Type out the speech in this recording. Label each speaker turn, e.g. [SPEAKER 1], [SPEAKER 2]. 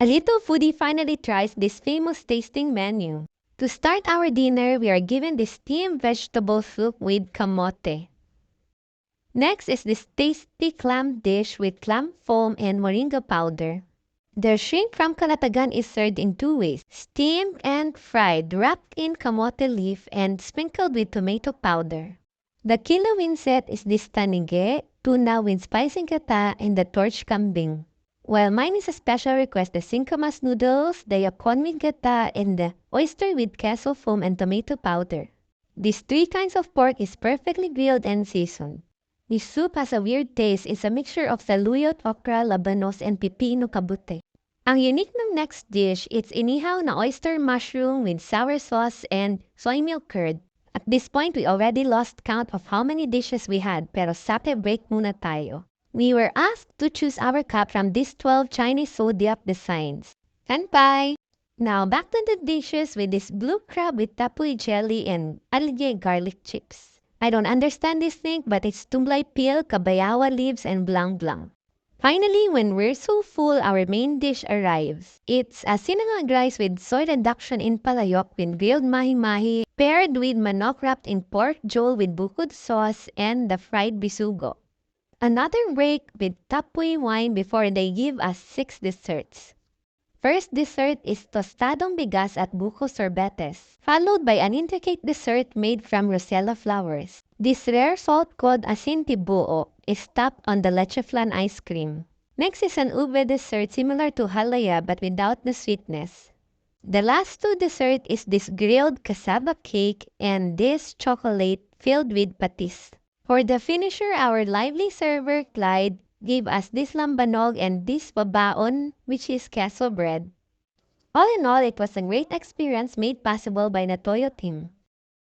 [SPEAKER 1] A little foodie finally tries this famous tasting menu. To start our dinner, we are given this steamed vegetable soup with kamote. Next is this tasty clam dish with clam foam and moringa powder. The shrimp from Calatagan is served in two ways, steamed and fried, wrapped in kamote leaf and sprinkled with tomato powder. The kilawin set is this tanige, tuna with spicy gata, and the torch kambing. While mine is a special request, the singkamas noodles, the yakon with gata, and the oyster with queso foam and tomato powder. These three kinds of pork is perfectly grilled and seasoned. This soup has a weird taste. It's a mixture of saluyot, okra, labanos, and pipino kabute. Ang unique ng next dish, it's inihaw na oyster mushroom with sour sauce and soy milk curd. At this point, we already lost count of how many dishes we had, pero sate break muna tayo. We were asked to choose our cup from these 12 Chinese zodiac designs. Kanpai! Now back to the dishes with this blue crab with tapoy jelly and algae garlic chips. I don't understand this thing, but it's tumblay peel, kabayawa leaves, and blang blang. Finally, when we're so full, our main dish arrives. It's a sinangag rice with soy reduction in palayok with grilled mahi-mahi, paired with manok wrapped in pork jol with bukod sauce and the fried bisugo. Another break with tapoy wine before they give us 6 desserts. First dessert is tostadong bigas at buko sorbetes, followed by an intricate dessert made from rosella flowers. This rare salt called asin tibuo is topped on the leche flan ice cream. Next is an ube dessert similar to halaya but without the sweetness. The last two dessert is this grilled cassava cake and this chocolate filled with patis. For the finisher, our lively server Clyde gave us this lambanog and this babaon, which is queso bread. All in all, it was a great experience made possible by Natoyo team.